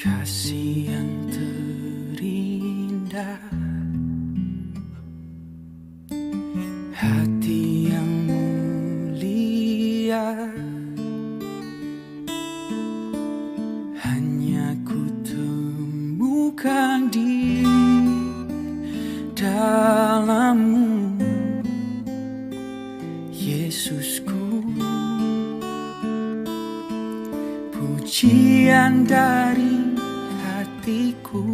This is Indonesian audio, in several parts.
Kasih yang terindah, hati yang mulia, hanya ku temukan di dalam-Mu, Yesusku. Pujian dari hatiku,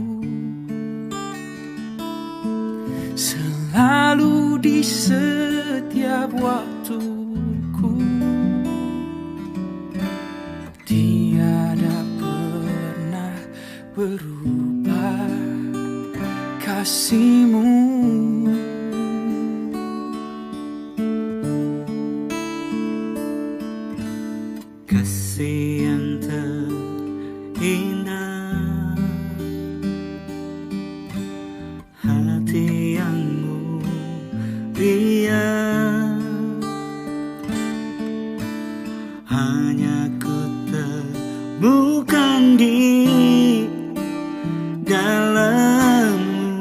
selalu di setiap waktuku. Tiada pernah berubah kasih-Mu. Kasih yang terindah, hati yang mulia, hanya ku temukan di dalam-Mu,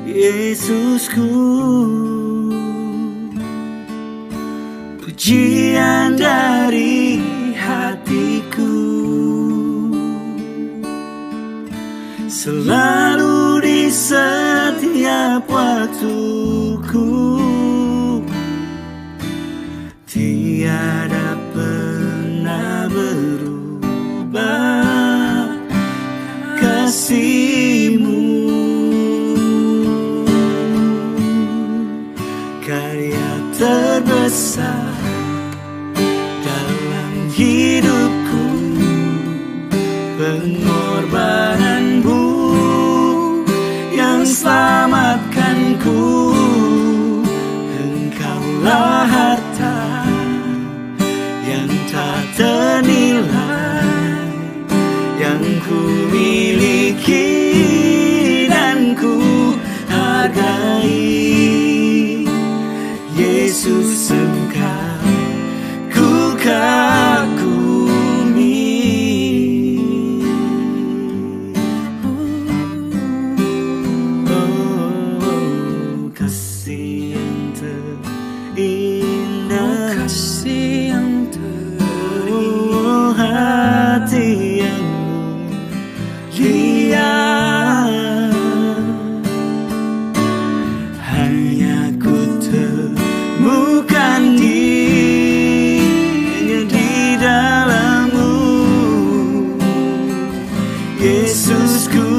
Yesusku. Pujian dari hatiku, selalu di setiap waktuku. Tiada pernah berubah kasih-Mu. Karya terbesar dalam hidupku, pengorbanan-Mu yang selamatkanku. Engkaulah harta yang tak ternilai, yang ku miliki dan ku hargai. Yesus, Engkau ku kagumi. Oh, kasih yang terindah, Kasih yang terindah, oh, hati yang mulia, hanya ku temukan di dalam-Mu, Yesusku.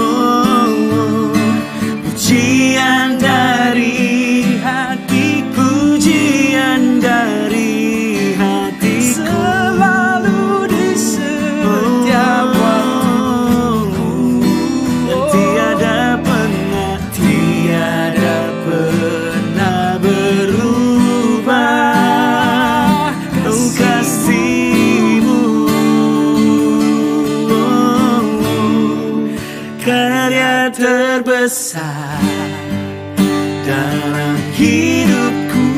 Oh, pujian dari hatiku, pujian dari hatiku, selalu di setiap waktuku. Dan tiada pernah berubah kasih-Mu. Karya terbesar dalam hidupku,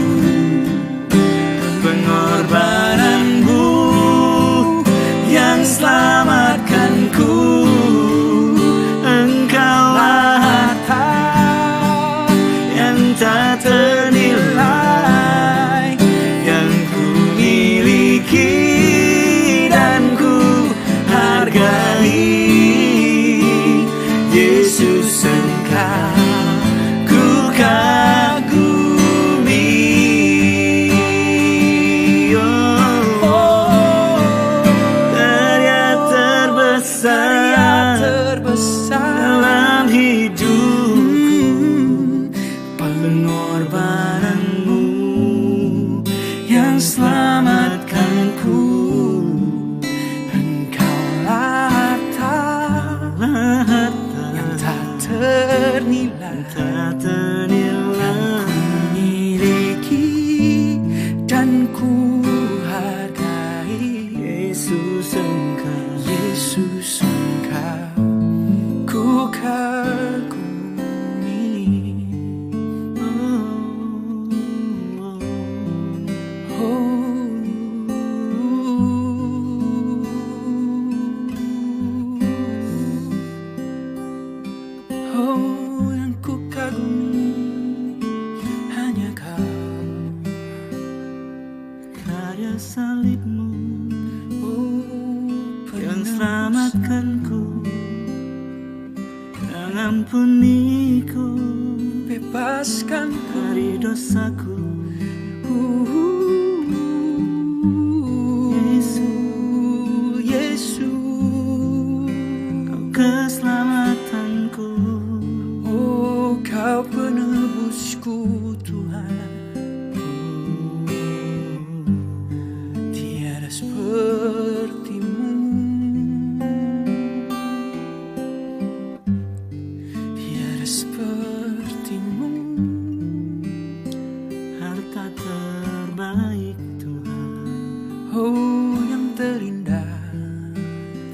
pengorbanan-Mu yang selamatkanku. Engkaulah harta yang tak ternilai, yang ku miliki dan ku hargai. Yesus, Engkau ku kagumi. Oh, karya terbesar dalam hidupku, pengorbanan-Mu yang selamatkanku. Engkaulah harta yang tak ternilai, miliki dan ku hargai. Yesus, Engkau ku kagumi. Oh, Ampuniku, bebaskan dari dosaku. Yesus, Kau keselamatanku. oh Kau penebusku Tuhan. Tiada sepertimu, tiada sepertimu. Harta terbaik Tuhan, Oh yang terindah,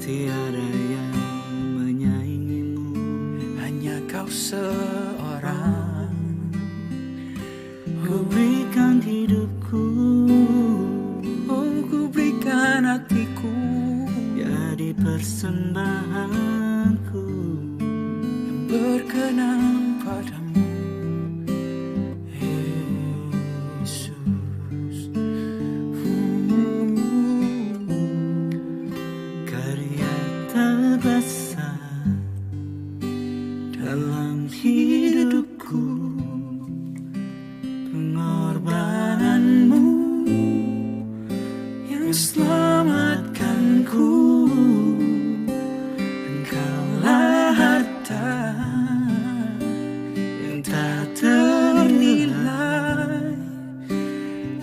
tiada yang menyaingimu. hanya Kau seorang. Ku berikan hidupku, Oh ku berikan hatiku, jadi persembahanku. yang berkenan padamu, Yesus. Karya terbesar dalam hidupku, pengorbananmu Yang selamatkanku, Engkaulah harta yang tak ternilai,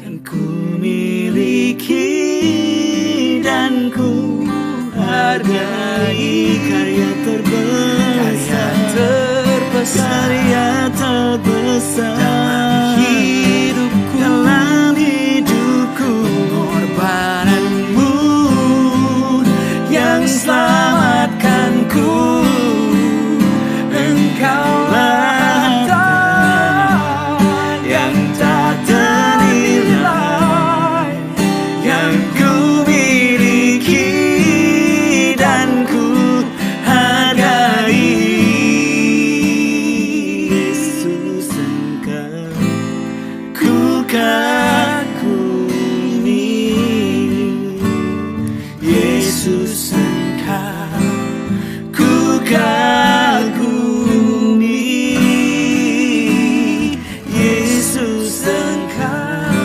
yang ku miliki dan ku hargai. Karya terbesar, karya terbesar dalam hidupku, dalam hidupku. pengorbananmu Yang selamatkanku, Engkaulah harta yang tak ternilai, yang ku miliki dan ku hargai. Yesus, Engkau ku kagumi. Yesus, Engkau ku kagumi. Yesus, Engkau,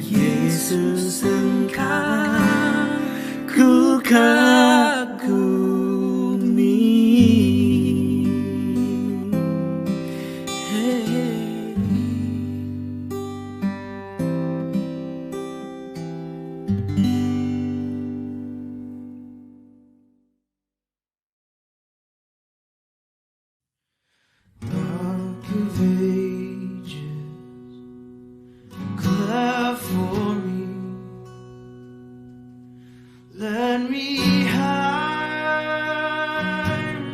Yesus, Engkau ku kagumi. Rock of ages, clap for me. Let me hide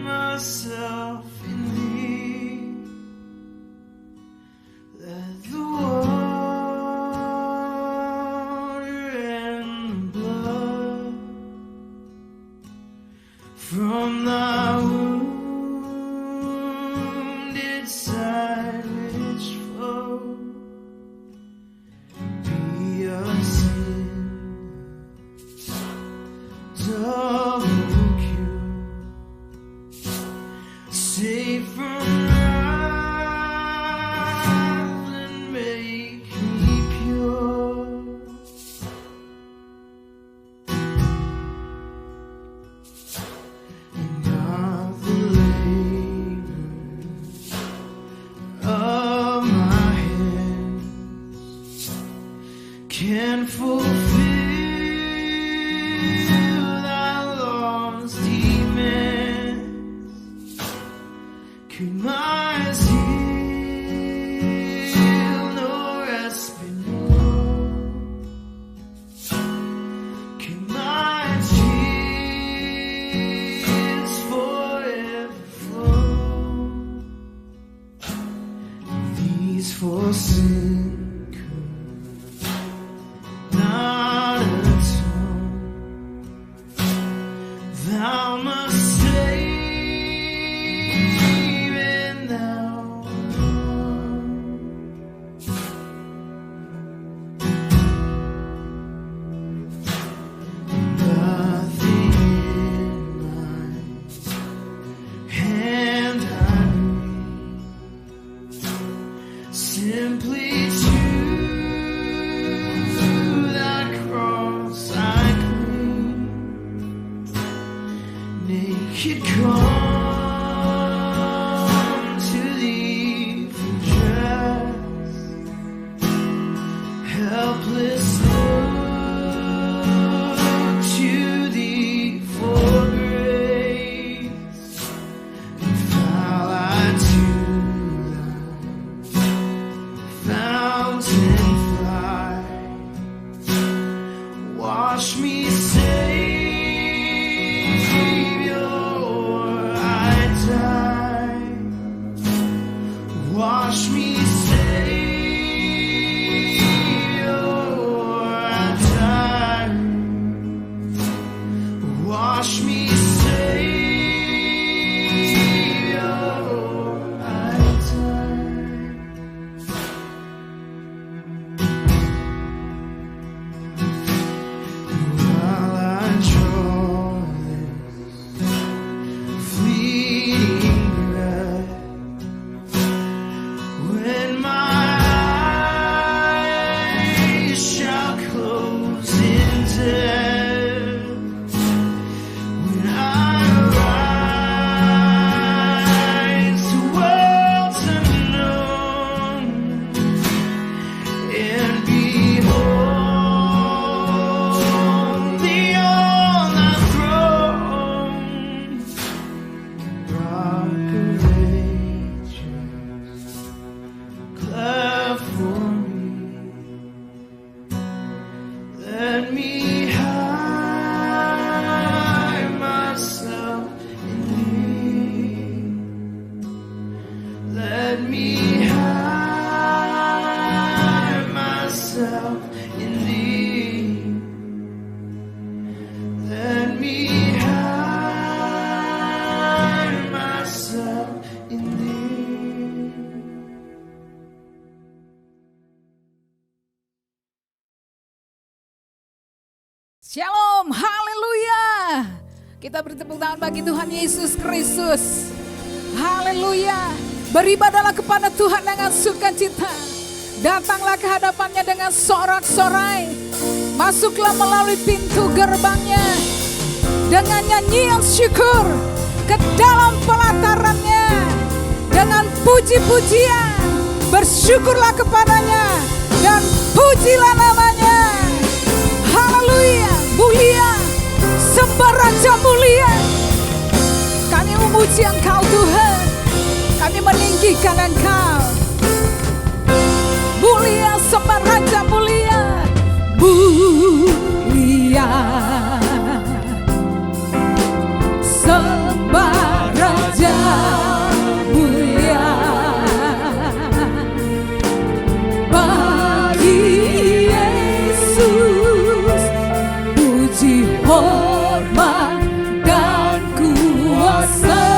myself in thee. Let the water and blood from thy wounded side which flow be a sin double cure, save from wrath and make me pure. Not the labor of my hands can fulfill thy law's demands. Could my zeal no respite know? Can my tears forever flow? These for sin could not atone. Thou must save, and thou alone. Nothing in my could come to thee for just helpless look to thee for grace, and fall I to thy fountain fly. Wash me, Savior, I die. Wash me, Savior, I die. Wash me, Savior, I die. While I draw this fleeting breath, when my eyes shall close in death, when I rise to worlds unknown and behold thee on the throne, rock of ages, cleft for me, let me hide myself in thee, let me hide myself in thee, let me hide myself in thee. Shalom, haleluya. Kita beri tepuk tangan bagi Tuhan Yesus Kristus. Haleluya. Beribadahlah kepada Tuhan dengan sukacita. Datanglah ke hadapannya dengan sorak-sorai. Masuklah melalui pintu gerbangnya dengan nyanyian syukur ke dalam pelatarannya dengan puji-pujian. Bersyukurlah kepadanya dan pujilah namanya. Haleluya, mulia, sembah Raja mulia. Kami memuji Engkau Tuhan, kami meninggikan Engkau. Mulia, sembah Raja mulia, mulia, sembah Raja mulia. Bagi Yesus puji, hormat dan kuasa.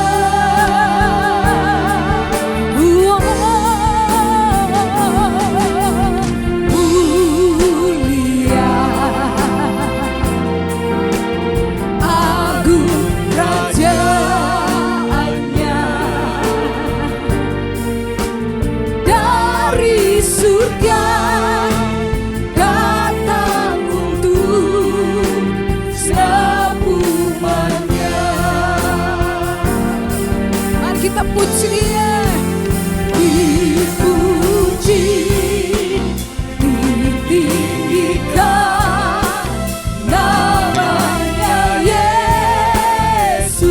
Mulia, agung kerajaannya, dari surga datang untuk semuanya. Mari kita puji Dia, dipuji, ditinggikan namanya Yesus.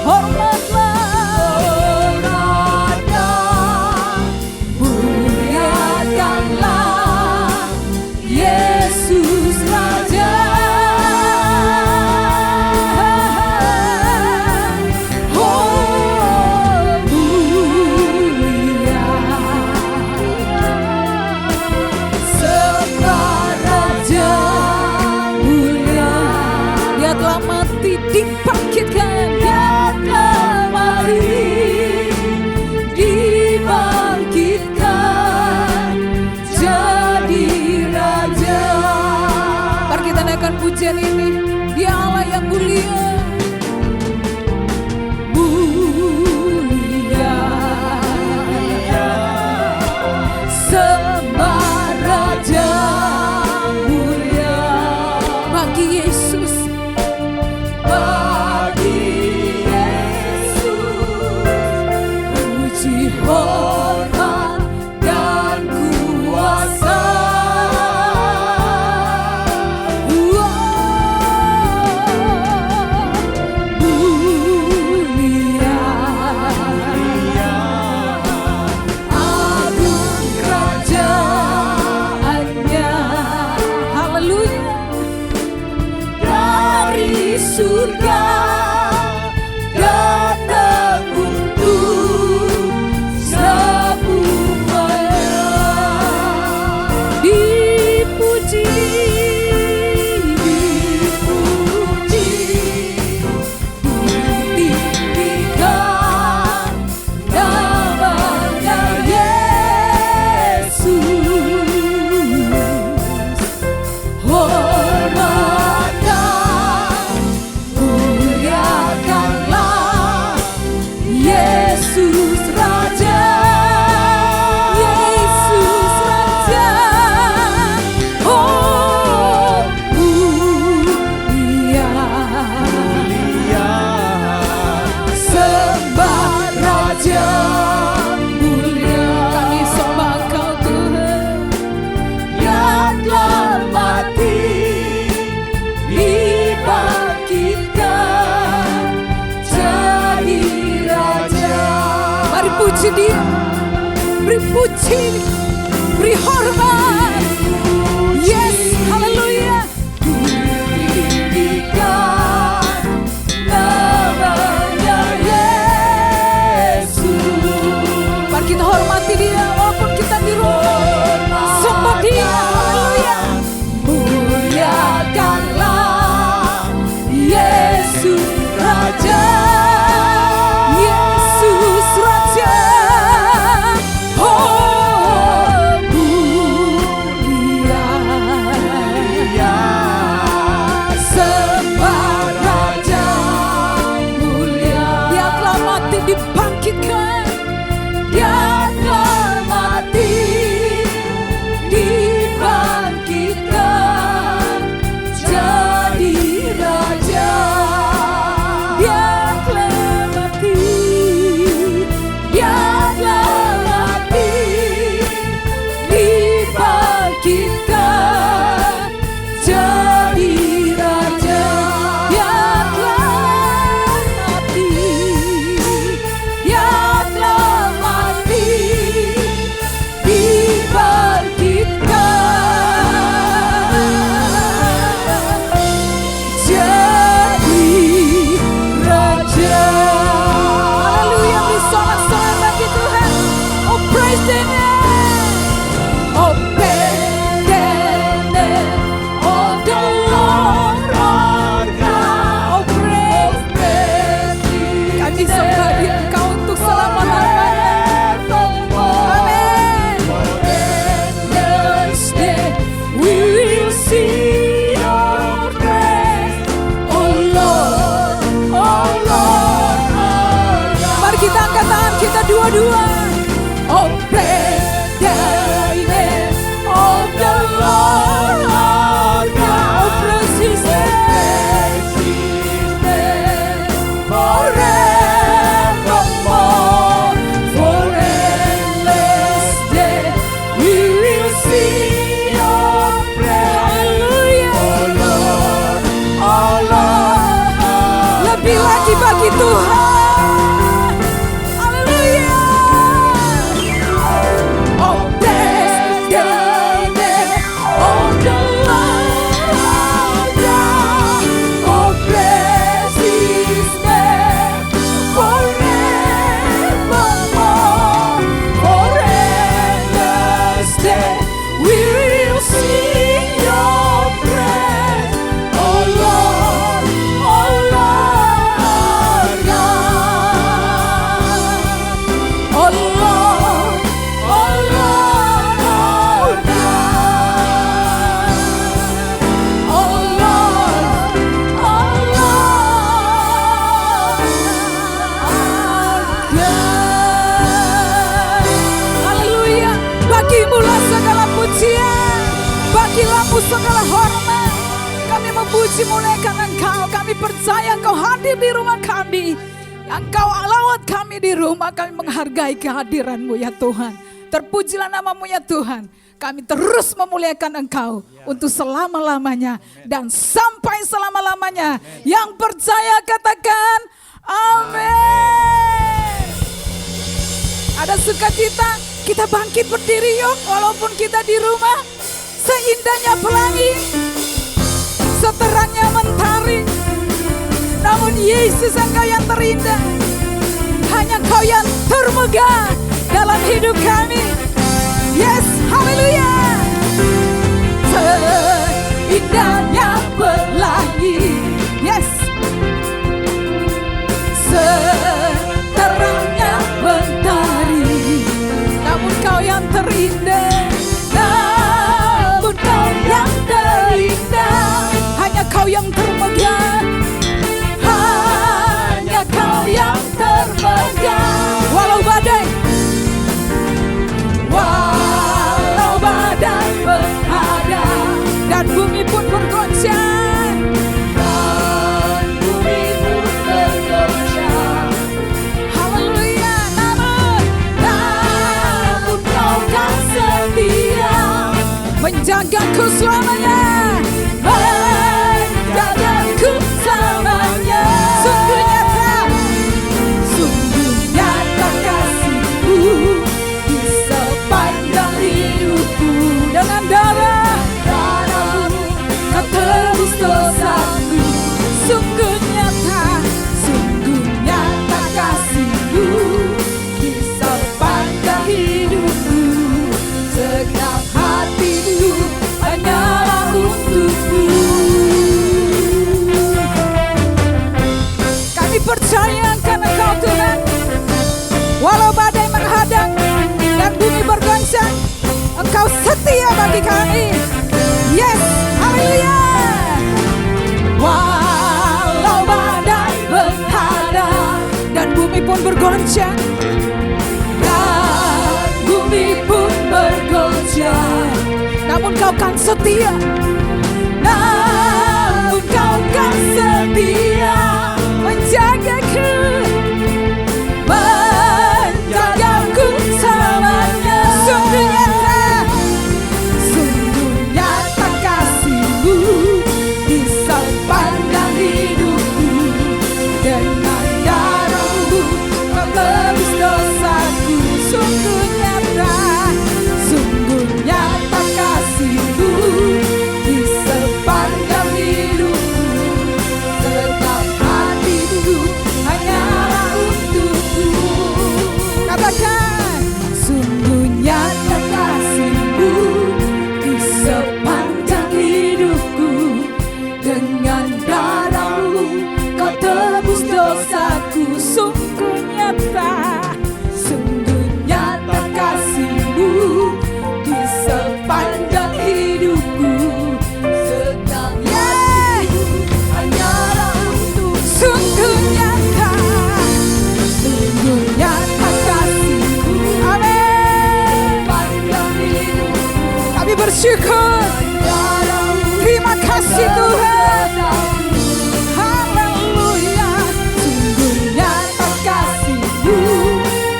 Hormatlah, muliakanlah Yesus Raja. Oh, mulia, sembah Raja mulia. Dia telah mati, dibangkitkan. Dia telah mati, dibangkitkan jadi Raja. Mari kita naikkan pujian ini. Dia Allah yang mulia. Mulia, sembah Raja mulia. Bagi Yesus, bagi surga datang untuk semuanya. Dipuji, dipuji, ditinggikan namanya Yesus. Hormatkan, muliakanlah Yesus Raja, Yesus Raja. Oh, mulia, sembah Raja mulia. Kami sembah Engkau Tuhan yang telah mati, dibangkitkan jadi Raja. Mari puji Dia, beri puji, beri hormat. Yes, haleluya. Ditinggikan namanya Yesus. Mari kita hormati Dia walaupun kita di rumah. Sembah Dia, haleluya. Muliakanlah Yesus Raja, Yesus Raja. Oh, mulia, sembah Raja mulia. Dia telah mati, dibangkitkan. Dia telah mati, dibangkitkan jadi Raja. Dia telah mati, dia telah mati, dibangkitkan jadi Raja. Dia telah mati, dia telah mati, dibangkitkan jadi Raja. Haleluya, beri sorak-sorai bagi Tuhan. Oh, praise the name, oh, praise the name of the Lord our God. Oh, praise Him. Kami sembah Dia Engkau untuk selama-lamanya. Amin. This day we will see your praise, oh Lord, oh Lord, our God. Mari kita angkat tangan kita dua-dua. Oh, praise the name of the Lord our God. Oh, praise His name forevermore. For endless day we will see your praise, oh Lord, oh Lord. Lebih lagi bagi Tuhan. Haleluya. Oh, praise the name of the Lord our God. Oh, praise His name forevermore. For endless day we will sing your praise, oh Lord, oh Lord our God. Oh Lord, oh Lord our God. Oh Lord, oh Lord our God. Haleluya. Bagimulah segala pujian, bagilah-Mu segala hormat. Kami memuji muliakan Engkau. Kami percaya Engkau hadir di rumah kami. Engkau lawat kami di rumah. Kami menghargai kehadiran-Mu ya Tuhan. Terpujilah nama-Mu ya Tuhan. Kami terus memuliakan Engkau untuk selama-lamanya dan sampai selama-lamanya. Yang percaya katakan amin. Ada sukacita, kita bangkit berdiri yuk. Walaupun kita di rumah, seindahnya pelangi, seterangnya mentari, Yesus, Engkau yang terindah. Hanya Kau yang termegah dalam hidup kami. Yes, haleluya. Seindahnya pelangi, yes, seterangnya mentari, namun Kau yang terindah, namun Kau yang terindah. Hanya Kau yang termegah, hanya Kau yang termegah. Walau badai menghadap dan bumi pun bergoncang, dan bumi pun bergoncang. Haleluya. Namun Kau kan setia, menjagaku selamanya, menjagaku selamanya. Sungguh nyata kasih-Mu di sepanjang hidupku. Dengan darah-Mu Kau tebus dosaku. Sungguh nyata kasih-Mu di sepanjang hidupku. Segenap hatiku hanyalah untuk-Mu. Kami percaya karena Kau Tuhan, walau badai menghadang dan bumi bergoncang, Engkau setia bagi kami. Yes, haleluya. Walau badai menghadang dan bumi pun bergoncang, dan bumi pun bergoncang, namun Kau kan setia, namun Kau kan setia, menjagaku, menjagaku selamanya. Sungguh nyata kasih-Mu di sepanjang hidupku. Dengan darah-Mu Kau tebus dosaku. Sungguh nyata kasih-Mu di sepanjang hidupku. Segenap hatiku hanyalah untuk-Mu. Katakan, sungguh nyata kasih-Mu di sepanjang hidupku. Dengan darah-Mu Kau tebus dosaku. Sungguh nyata kasih-Mu di sepanjang hidupku. Segenap hatiku hanyalah untuk. Sungguh nyata kasih-Mu. Amin. Kami bersyukur. Terima kasih Tuhan. Haleluya. Sungguh nyata kasih-Mu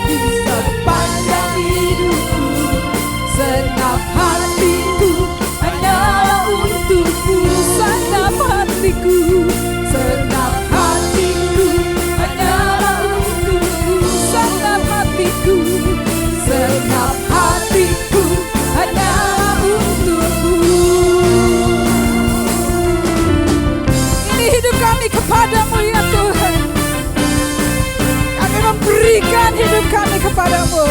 di sepanjang hidupku. Segenap hatiku hanyalah untuk-Mu. Segenap hatiku hanyalah untuk-Mu. Segenap hatiku hanyalah untuk-Mu. Ini hidup kami kepadamu ya Tuhan. Kami memberikan hidup kami kepadamu.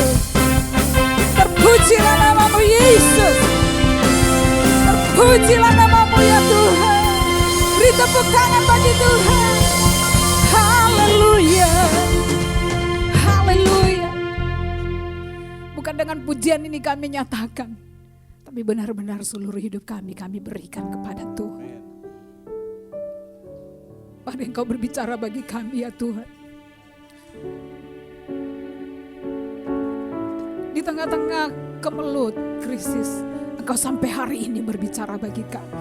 Terpujilah nama-Mu Yesus. Terpujilah nama-Mu ya Tuhan. Beri tepuk tangan bagi Tuhan. Haleluya. Haleluya. Bukan dengan pujian ini kami nyatakan, tapi benar-benar seluruh hidup kami berikan kepada Tuhan. Pada Engkau berbicara bagi kami ya Tuhan. Di tengah-tengah kemelut krisis, Engkau sampai hari ini berbicara bagi kami.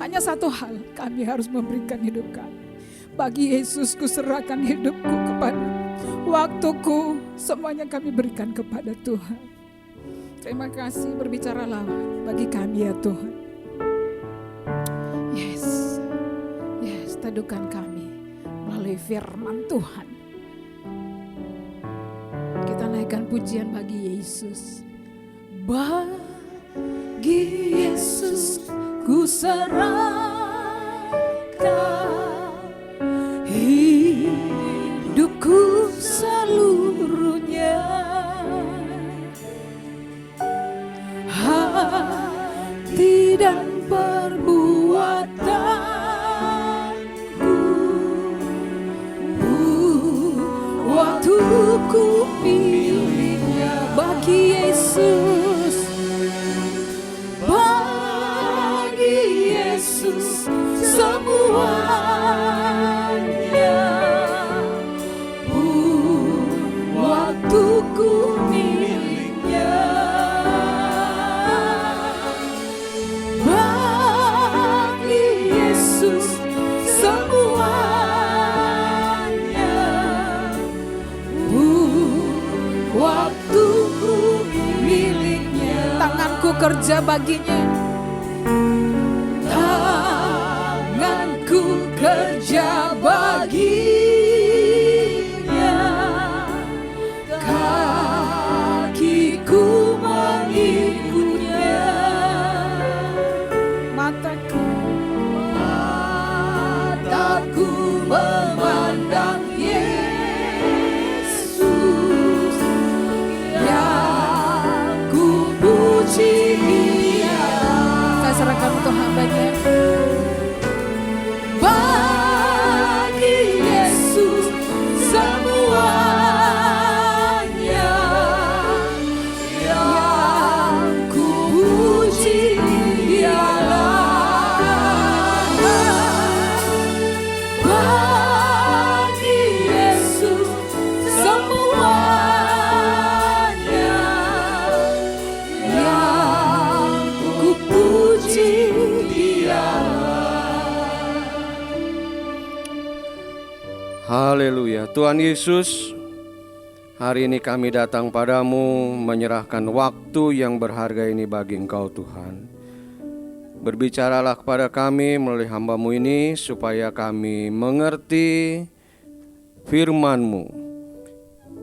Hanya satu hal, kami harus memberikan hidup kami. Bagi Yesus kuserahkan hidupku kepada, waktuku semuanya kami berikan kepada Tuhan. Terima kasih, berbicaralah bagi kami ya Tuhan. Yes, teduhkan kami melalui firman Tuhan. Kita naikkan pujian bagi Yesus. Bagi Yesus ku serahkan hidup. kerja baginya. Tanganku kerja baginya, kakiku mengikutnya, mataku memandang Yesus, yang ku puji Dia. Saya serahkan untuk hamba-Nya. Bagi Yesus semuanya, yang ku puji Dialah. Bagi Yesus semuanya, yang ku puji Dialah. Haleluya. Tuhan Yesus, hari ini kami datang padamu menyerahkan waktu yang berharga ini bagi Engkau Tuhan. Berbicaralah kepada kami melalui hamba-Mu ini supaya kami mengerti firman-Mu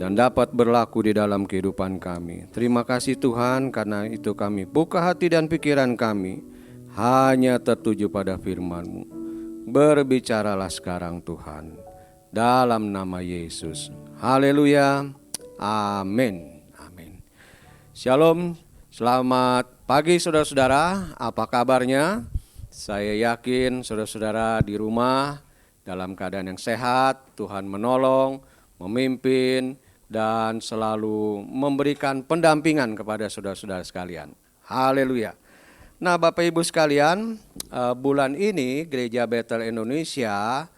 dan dapat berlaku di dalam kehidupan kami. Terima kasih Tuhan, karena itu kami buka hati dan pikiran kami hanya tertuju pada firman-Mu. Berbicaralah sekarang Tuhan, dalam nama Yesus. Haleluya. Amin. Amin. Shalom. Selamat pagi saudara-saudara. Apa kabarnya? Saya yakin saudara-saudara di rumah dalam keadaan yang sehat. Tuhan menolong, memimpin, dan selalu memberikan pendampingan kepada saudara-saudara sekalian. Haleluya. Nah, Bapak Ibu sekalian, bulan ini Gereja Bethel Indonesia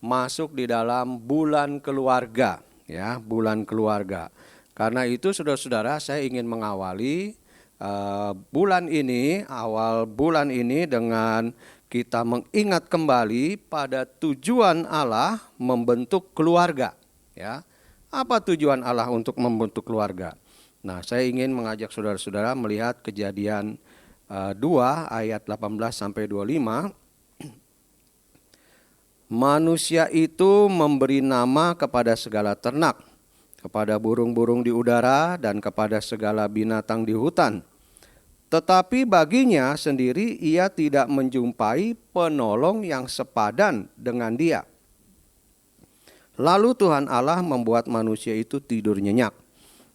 masuk di dalam bulan keluarga, ya, bulan keluarga. Karena itu saudara-saudara, saya ingin mengawali bulan ini, awal bulan ini dengan kita mengingat kembali pada tujuan Allah membentuk keluarga, ya. Apa tujuan Allah untuk membentuk keluarga? Nah, saya ingin mengajak saudara-saudara melihat Kejadian 2 ayat 18 sampai 25. Manusia itu memberi nama kepada segala ternak, kepada burung-burung di udara, dan kepada segala binatang di hutan. Tetapi baginya sendiri ia tidak menjumpai penolong yang sepadan dengan dia. Lalu Tuhan Allah membuat manusia itu tidur nyenyak.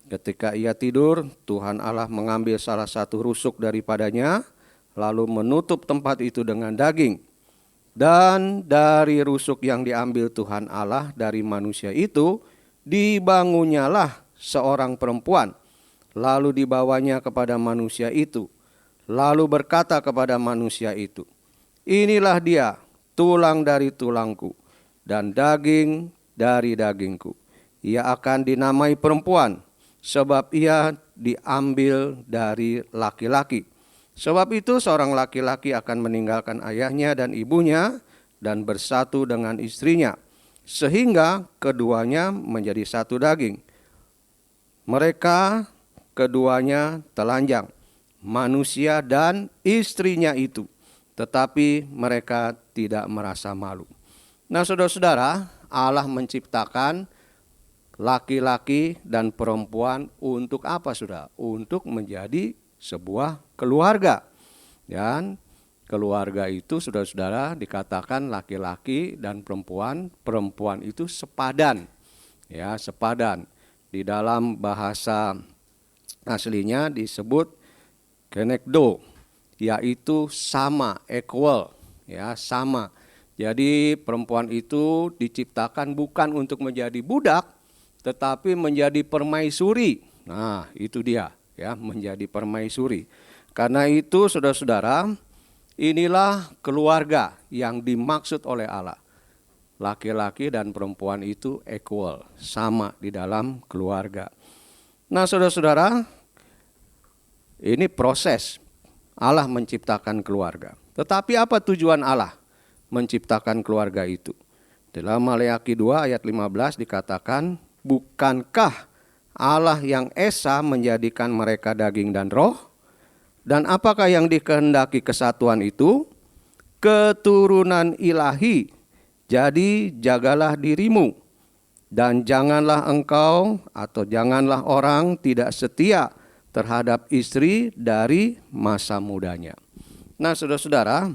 Ketika ia tidur, Tuhan Allah mengambil salah satu rusuk daripadanya, lalu menutup tempat itu dengan daging. Dan dari rusuk yang diambil Tuhan Allah dari manusia itu, dibangunnyalah seorang perempuan, lalu dibawanya kepada manusia itu, lalu berkata kepada manusia itu, inilah dia, tulang dari tulangku, dan daging dari dagingku. Ia akan dinamai perempuan, sebab ia diambil dari laki-laki. Sebab itu seorang laki-laki akan meninggalkan ayahnya dan ibunya dan bersatu dengan istrinya, sehingga keduanya menjadi satu daging. Mereka keduanya telanjang, manusia dan istrinya itu, tetapi mereka tidak merasa malu. Nah, saudara-saudara, Allah menciptakan laki-laki dan perempuan untuk apa, saudara? Untuk menjadi sebuah keluarga. Dan keluarga itu, saudara-saudara, dikatakan laki-laki dan perempuan, perempuan itu sepadan. Ya, sepadan. Di dalam bahasa aslinya disebut kenekdo, yaitu sama, equal, ya, sama. Jadi perempuan itu diciptakan bukan untuk menjadi budak, tetapi menjadi permaisuri. Nah, itu dia, ya, menjadi permaisuri. Karena itu saudara-saudara, inilah keluarga yang dimaksud oleh Allah. Laki-laki dan perempuan itu equal, sama di dalam keluarga. Nah, saudara-saudara, ini proses Allah menciptakan keluarga. Tetapi apa tujuan Allah menciptakan keluarga itu? Dalam Maleakhi 2 ayat 15 dikatakan, bukankah Allah yang esa menjadikan mereka daging dan roh? Dan apakah yang dikehendaki kesatuan itu? Keturunan ilahi. Jadi jagalah dirimu, dan janganlah engkau atau janganlah orang tidak setia terhadap istri dari masa mudanya. Nah, saudara-saudara,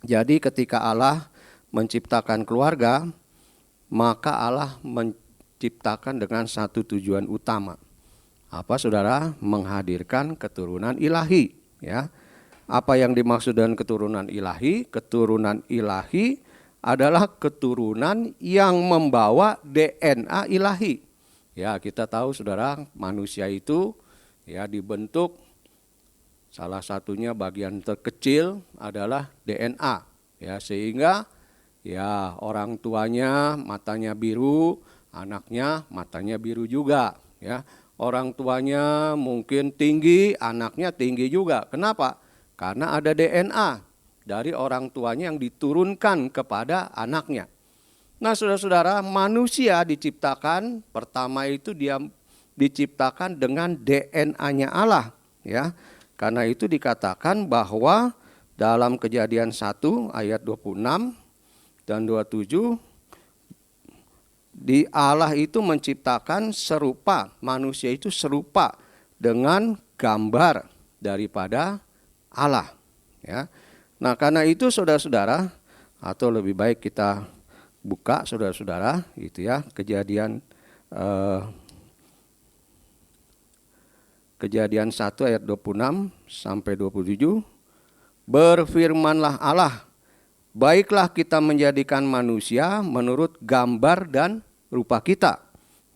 jadi ketika Allah menciptakan keluarga, maka Allah menciptakan dengan satu tujuan utama. Apa, saudara? Menghadirkan keturunan ilahi, ya. Apa yang dimaksud dengan keturunan ilahi? Keturunan ilahi adalah keturunan yang membawa DNA ilahi. Ya, kita tahu, saudara, manusia itu ya dibentuk, salah satunya bagian terkecil adalah DNA. Ya, sehingga ya orang tuanya matanya biru, anaknya matanya biru juga, ya. Orang tuanya mungkin tinggi, anaknya tinggi juga. Kenapa? Karena ada DNA dari orang tuanya yang diturunkan kepada anaknya. Nah, saudara-saudara, manusia diciptakan, pertama itu dia diciptakan dengan DNA-nya Allah, ya. Karena itu dikatakan bahwa dalam Kejadian 1 ayat 26 dan 27, di Allah itu menciptakan serupa, manusia itu serupa dengan gambar daripada Allah, ya. Nah, karena itu saudara-saudara, atau lebih baik kita buka saudara-saudara, itu ya, Kejadian 1 ayat 26 sampai 27. Berfirmanlah Allah, baiklah kita menjadikan manusia menurut gambar dan rupa kita.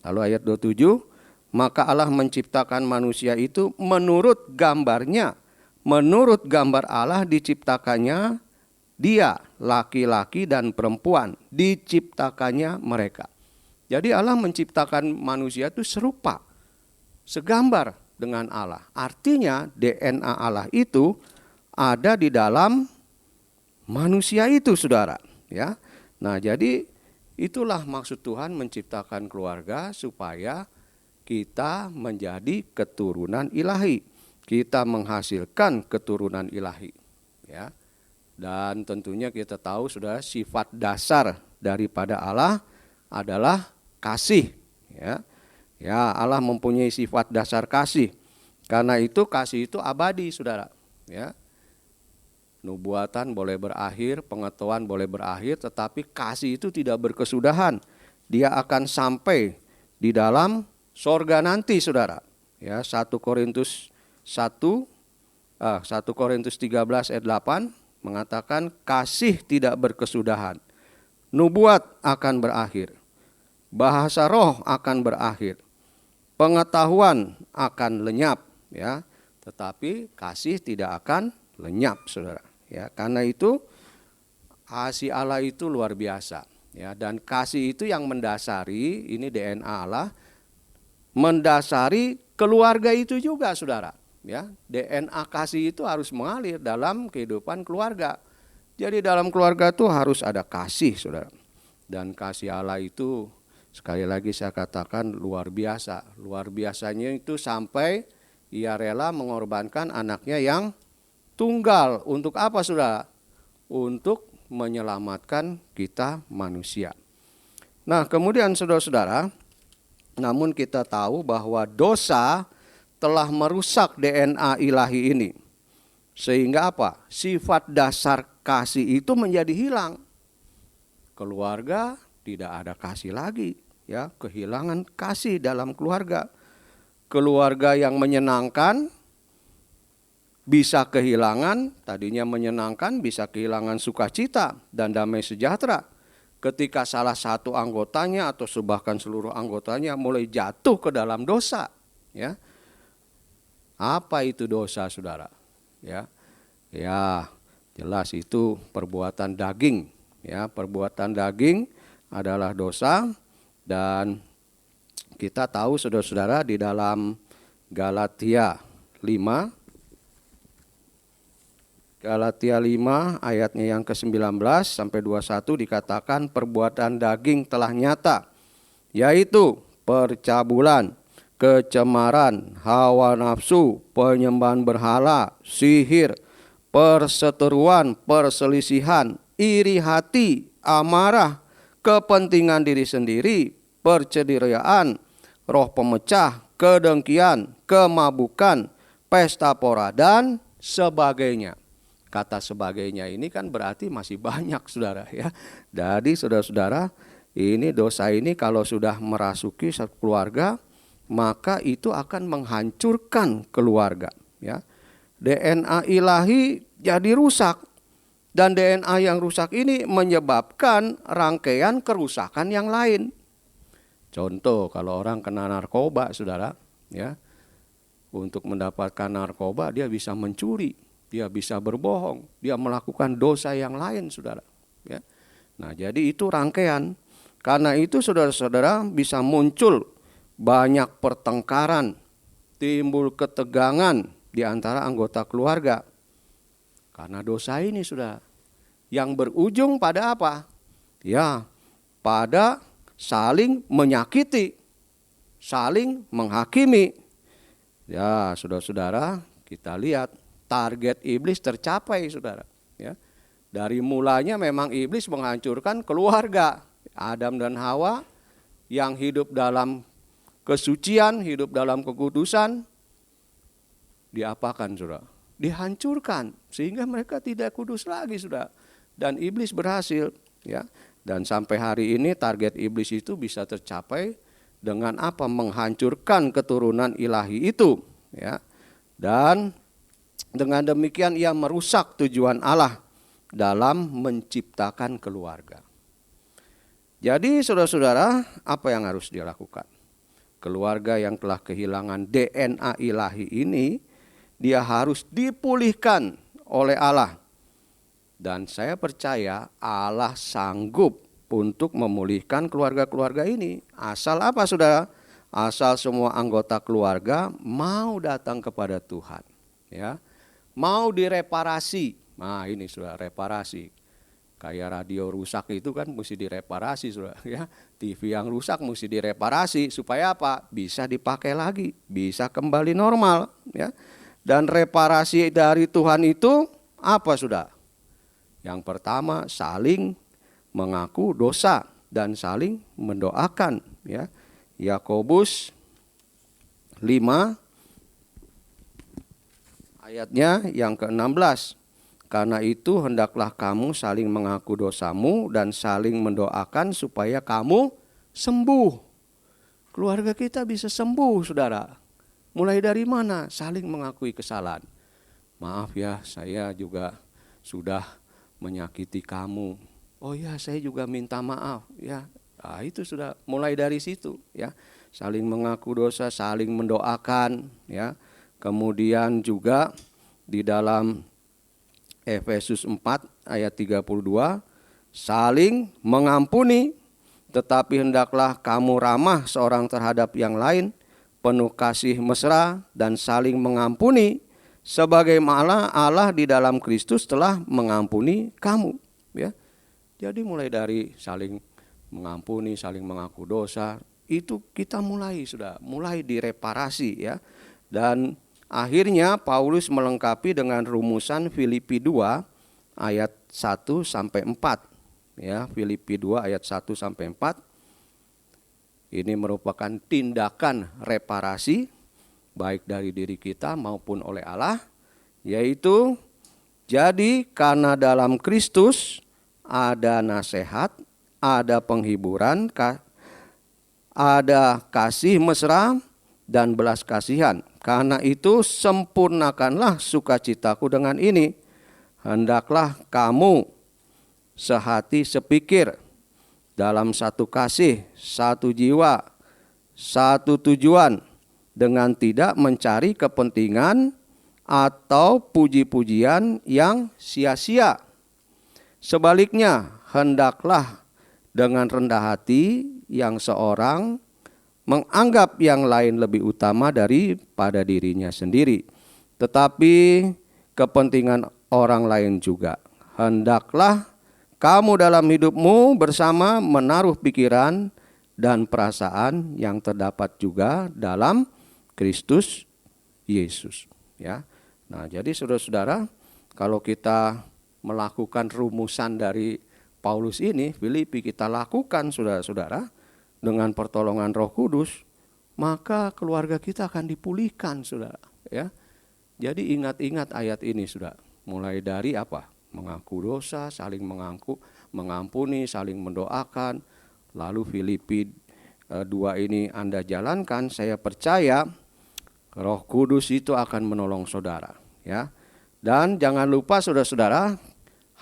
Lalu ayat 27, maka Allah menciptakan manusia itu menurut gambarnya. Menurut gambar Allah diciptakannya dia, laki-laki dan perempuan, diciptakannya mereka. Jadi Allah menciptakan manusia itu serupa, segambar dengan Allah. Artinya DNA Allah itu ada di dalam manusia itu, saudara, ya. Nah, jadi itulah maksud Tuhan menciptakan keluarga, supaya kita menjadi keturunan ilahi. Kita menghasilkan keturunan ilahi, ya. Dan tentunya kita tahu, saudara, sifat dasar daripada Allah adalah kasih, ya. Ya, Allah mempunyai sifat dasar kasih. Karena itu kasih itu abadi, saudara, ya. Nubuatan boleh berakhir, pengetahuan boleh berakhir, tetapi kasih itu tidak berkesudahan. Dia akan sampai di dalam sorga nanti, saudara. Ya, 1 Korintus 13 ayat 8 mengatakan kasih tidak berkesudahan. Nubuat akan berakhir. Bahasa roh akan berakhir. Pengetahuan akan lenyap, ya. Tetapi kasih tidak akan lenyap, saudara. Ya, karena itu kasih Allah itu luar biasa, ya, dan kasih itu yang mendasari, ini DNA Allah, mendasari keluarga itu juga, saudara, ya. DNA kasih itu harus mengalir dalam kehidupan keluarga. Jadi dalam keluarga itu harus ada kasih, saudara. Dan kasih Allah itu sekali lagi saya katakan luar biasa. Luar biasanya itu sampai ia rela mengorbankan anaknya yang tunggal. Untuk apa, saudara? Untuk menyelamatkan kita manusia. Nah, kemudian saudara-saudara, namun kita tahu bahwa dosa telah merusak DNA ilahi ini. Sehingga apa? Sifat dasar kasih itu menjadi hilang. Keluarga tidak ada kasih lagi, ya, kehilangan kasih dalam keluarga. Keluarga yang menyenangkan bisa kehilangan, tadinya menyenangkan bisa kehilangan sukacita dan damai sejahtera ketika salah satu anggotanya atau bahkan seluruh anggotanya mulai jatuh ke dalam dosa, ya. Apa itu dosa, saudara? Ya, jelas itu perbuatan daging, ya. Perbuatan daging adalah dosa, dan kita tahu, saudara-saudara, di dalam Galatia 5 ayatnya yang ke-19 sampai 21 dikatakan perbuatan daging telah nyata, yaitu percabulan, kecemaran, hawa nafsu, penyembahan berhala, sihir, perseteruan, perselisihan, iri hati, amarah, kepentingan diri sendiri, percederaan, roh pemecah, kedengkian, kemabukan, pesta pora, dan sebagainya. Kata sebagainya ini kan berarti masih banyak, saudara, ya. Jadi saudara-saudara, ini dosa ini kalau sudah merasuki satu keluarga, maka itu akan menghancurkan keluarga, ya. DNA ilahi jadi rusak, dan DNA yang rusak ini menyebabkan rangkaian kerusakan yang lain. Contoh, kalau orang kena narkoba, saudara, ya, untuk mendapatkan narkoba dia bisa mencuri, dia bisa berbohong, dia melakukan dosa yang lain, saudara, ya. Nah, jadi itu rangkaian. Karena itu saudara-saudara bisa muncul banyak pertengkaran, timbul ketegangan di antara anggota keluarga. Karena dosa ini sudah yang berujung pada apa? Ya, pada saling menyakiti, saling menghakimi. Ya, saudara-saudara, kita lihat target iblis tercapai, saudara. Ya, dari mulanya memang iblis menghancurkan keluarga. Adam dan Hawa yang hidup dalam kesucian, hidup dalam kekudusan, diapakan, saudara? Dihancurkan sehingga mereka tidak kudus lagi, saudara. Dan iblis berhasil, ya. Dan sampai hari ini target iblis itu bisa tercapai dengan apa? Menghancurkan keturunan ilahi itu, ya. Dan dengan demikian ia merusak tujuan Allah dalam menciptakan keluarga. Jadi saudara-saudara, apa yang harus dilakukan? Keluarga yang telah kehilangan DNA ilahi ini, dia harus dipulihkan oleh Allah. Dan saya percaya Allah sanggup untuk memulihkan keluarga-keluarga ini. Asal apa, saudara? Asal semua anggota keluarga mau datang kepada Tuhan, ya. Mau direparasi. Nah, ini sudah reparasi. Kayak radio rusak itu kan mesti direparasi, saudara, ya. TV yang rusak mesti direparasi supaya apa? Bisa dipakai lagi, bisa kembali normal, ya. Dan reparasi dari Tuhan itu apa, saudara? Yang pertama, saling mengaku dosa dan saling mendoakan, ya. Yakobus 5 ayatnya yang ke-16. Karena itu hendaklah kamu saling mengaku dosamu dan saling mendoakan supaya kamu sembuh. Keluarga kita bisa sembuh, saudara. Mulai dari mana? Saling mengakui kesalahan. Maaf ya, saya juga sudah menyakiti kamu. Oh ya, saya juga minta maaf, ya. Nah, itu sudah mulai dari situ, ya. Saling mengaku dosa, saling mendoakan, ya. Kemudian juga di dalam Efesus 4 ayat 32, saling mengampuni, tetapi hendaklah kamu ramah seorang terhadap yang lain, penuh kasih mesra dan saling mengampuni, sebagaimana Allah di dalam Kristus telah mengampuni kamu, ya. Jadi mulai dari saling mengampuni, saling mengaku dosa, itu kita mulai direparasi, ya. Dan akhirnya Paulus melengkapi dengan rumusan Filipi 2 ayat 1 sampai 4. Ya, Filipi 2 ayat 1 sampai 4. Ini merupakan tindakan reparasi baik dari diri kita maupun oleh Allah, yaitu jadi karena dalam Kristus ada nasihat, ada penghiburan, ada kasih mesra dan belas kasihan. Karena itu sempurnakanlah sukacitaku dengan ini. Hendaklah kamu sehati sepikir, dalam satu kasih, satu jiwa, satu tujuan, dengan tidak mencari kepentingan atau puji-pujian yang sia-sia. Sebaliknya, hendaklah dengan rendah hati yang seorang menganggap yang lain lebih utama daripada dirinya sendiri, tetapi kepentingan orang lain juga. Hendaklah kamu dalam hidupmu bersama menaruh pikiran dan perasaan yang terdapat juga dalam Kristus Yesus. Ya. Nah, jadi saudara-saudara, kalau kita melakukan rumusan dari Paulus ini, Filipi kita lakukan saudara-saudara dengan pertolongan Roh Kudus, maka keluarga kita akan dipulihkan, saudara. Ya, jadi ingat-ingat ayat ini, saudara. Mulai dari apa? Mengaku dosa, saling mengampuni, saling mendoakan. Lalu Filipi 2 ini Anda jalankan, saya percaya Roh Kudus itu akan menolong saudara. Ya, dan jangan lupa saudara-saudara,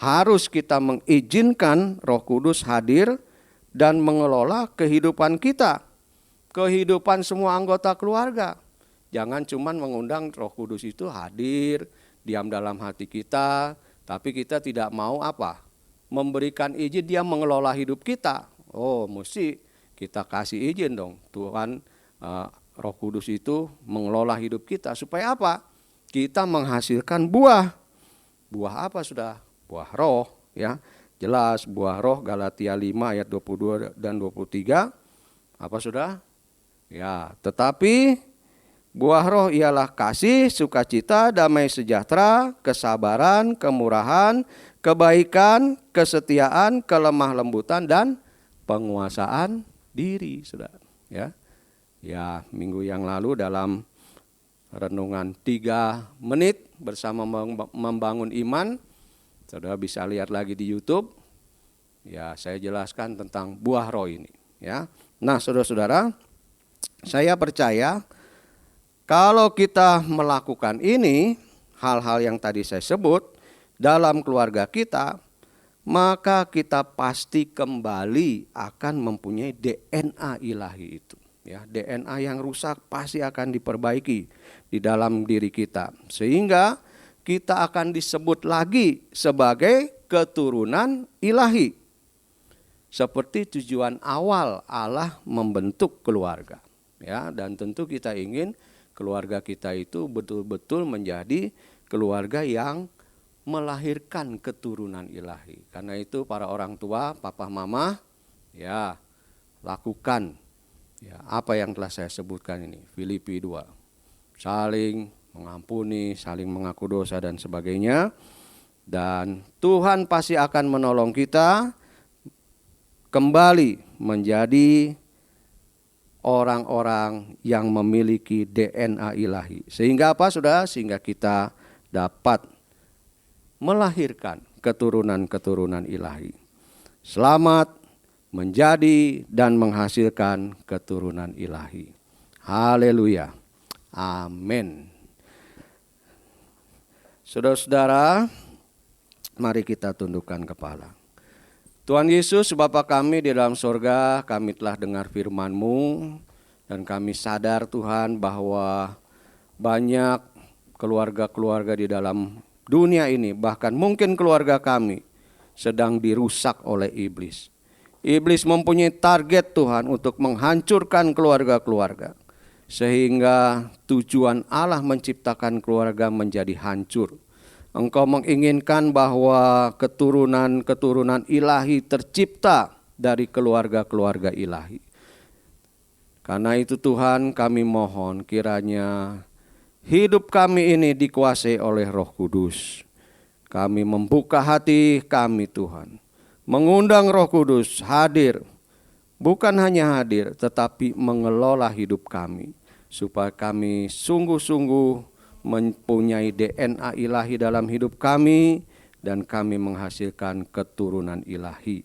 harus kita mengizinkan Roh Kudus hadir dan mengelola kehidupan kita, kehidupan semua anggota keluarga. Jangan cuma mengundang Roh Kudus itu hadir, diam dalam hati kita, tapi kita tidak mau apa? Memberikan izin dia mengelola hidup kita. Oh, mesti kita kasih izin dong, Tuhan, Roh Kudus itu mengelola hidup kita. Supaya apa? Kita menghasilkan buah. Buah apa sudah? Buah roh, ya. Jelas buah roh Galatia 5 ayat 22 dan 23. Apa sudah? Ya, tetapi buah roh ialah kasih, sukacita, damai sejahtera, kesabaran, kemurahan, kebaikan, kesetiaan, kelemah lembutan, dan penguasaan diri, saudara. Ya, ya, minggu yang lalu dalam renungan 3 menit bersama membangun iman, saudara bisa lihat lagi di YouTube. Ya, saya jelaskan tentang buah roh ini. Ya, nah saudara-saudara, saya percaya kalau kita melakukan ini, hal-hal yang tadi saya sebut dalam keluarga kita, maka kita pasti kembali akan mempunyai DNA ilahi itu. Ya, DNA yang rusak pasti akan diperbaiki di dalam diri kita, sehingga kita akan disebut lagi sebagai keturunan ilahi. Seperti tujuan awal Allah membentuk keluarga. Ya, dan tentu kita ingin keluarga kita itu betul-betul menjadi keluarga yang melahirkan keturunan ilahi. Karena itu para orang tua, papa mama, ya, lakukan ya apa yang telah saya sebutkan ini, Filipi 2. Saling mengampuni, saling mengaku dosa dan sebagainya. Dan Tuhan pasti akan menolong kita kembali menjadi orang-orang yang memiliki DNA ilahi. Sehingga apa saudara? Sehingga kita dapat melahirkan keturunan-keturunan ilahi. Selamat menjadi dan menghasilkan keturunan ilahi. Haleluya. Amin. Saudara-saudara, mari kita tundukkan kepala. Tuhan Yesus, Bapa kami di dalam sorga, kami telah dengar firman-Mu dan kami sadar Tuhan bahwa banyak keluarga-keluarga di dalam dunia ini, bahkan mungkin keluarga kami sedang dirusak oleh iblis. Iblis mempunyai target Tuhan untuk menghancurkan keluarga-keluarga, sehingga tujuan Allah menciptakan keluarga menjadi hancur. Engkau menginginkan bahwa keturunan-keturunan ilahi tercipta dari keluarga-keluarga ilahi. Karena itu Tuhan, kami mohon kiranya hidup kami ini dikuasai oleh Roh Kudus. Kami membuka hati kami Tuhan, mengundang Roh Kudus hadir, bukan hanya hadir tetapi mengelola hidup kami, supaya kami sungguh-sungguh mempunyai DNA ilahi dalam hidup kami dan kami menghasilkan keturunan ilahi.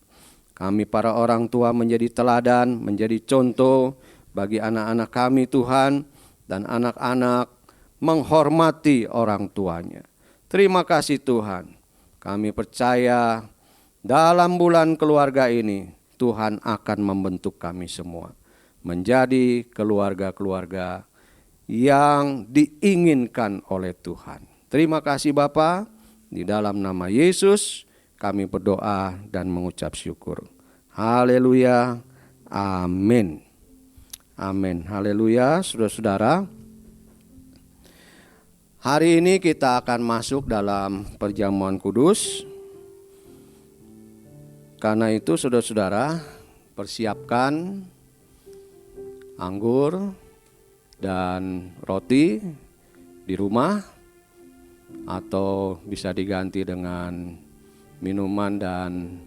Kami para orang tua menjadi teladan, menjadi contoh bagi anak-anak kami Tuhan, dan anak-anak menghormati orang tuanya. Terima kasih Tuhan, kami percaya dalam bulan keluarga ini Tuhan akan membentuk kami semua menjadi keluarga-keluarga yang diinginkan oleh Tuhan. Terima kasih Bapa, di dalam nama Yesus kami berdoa dan mengucap syukur. Haleluya, amin. Amin, haleluya. Saudara-saudara, hari ini kita akan masuk dalam perjamuan kudus. Karena itu saudara-saudara, persiapkan anggur dan roti di rumah, atau bisa diganti dengan minuman dan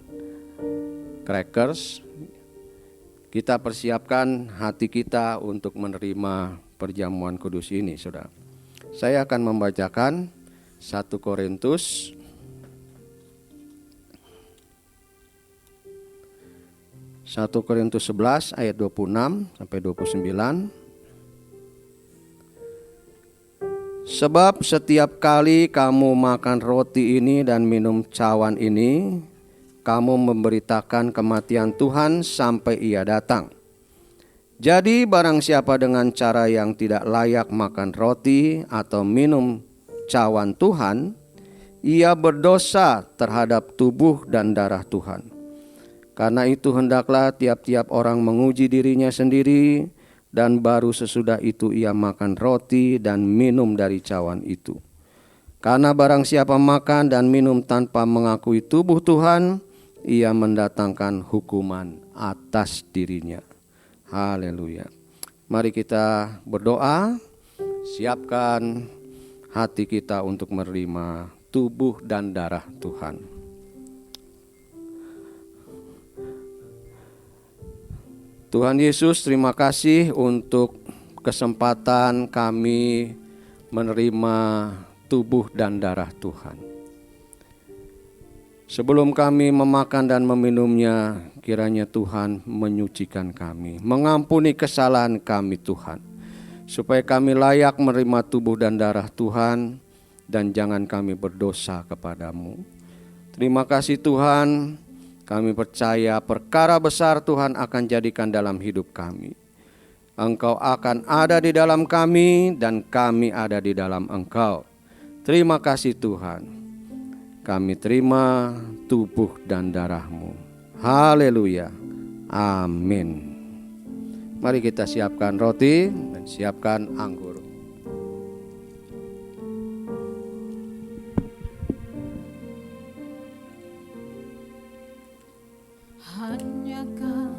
crackers. Kita persiapkan hati kita untuk menerima perjamuan kudus ini, saudara. Saya akan membacakan 1 Korintus 11 ayat 26 sampai 29. Sebab setiap kali kamu makan roti ini dan minum cawan ini, kamu memberitakan kematian Tuhan sampai Ia datang. Jadi barang siapa dengan cara yang tidak layak makan roti atau minum cawan Tuhan, ia berdosa terhadap tubuh dan darah Tuhan. Karena itu hendaklah tiap-tiap orang menguji dirinya sendiri, dan baru sesudah itu ia makan roti dan minum dari cawan itu. Karena barang siapa makan dan minum tanpa mengakui tubuh Tuhan, ia mendatangkan hukuman atas dirinya. Haleluya. Mari kita berdoa, siapkan hati kita untuk menerima tubuh dan darah Tuhan. Tuhan Yesus, terima kasih untuk kesempatan kami menerima tubuh dan darah Tuhan. Sebelum kami memakan dan meminumnya, kiranya Tuhan menyucikan kami, mengampuni kesalahan kami Tuhan, supaya kami layak menerima tubuh dan darah Tuhan, dan jangan kami berdosa kepadamu. Terima kasih Tuhan, kami percaya perkara besar Tuhan akan jadikan dalam hidup kami. Engkau akan ada di dalam kami dan kami ada di dalam Engkau. Terima kasih Tuhan. Kami terima tubuh dan darah-Mu. Haleluya. Amin. Mari kita siapkan roti dan siapkan anggur. Hanyakah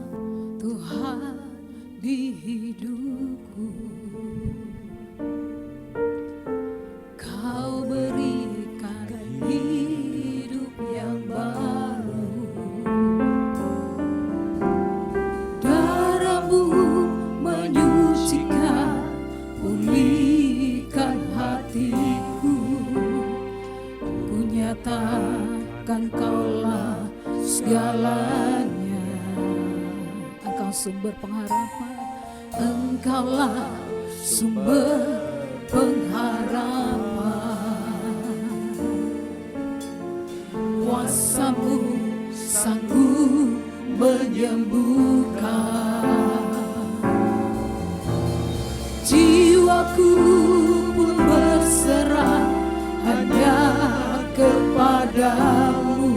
Tuhan di hidupku, Kau berikan hidup yang baru. Darah-Mu menyucikan, pulihkan hatiku. Ku nyatakan Kaulah segalanya. Engkau sumber pengharapan, Engkaulah sumber pengharapan. Kuasa-Mu sanggup menyembuhkan. Jiwaku pun berserah hanya kepadamu.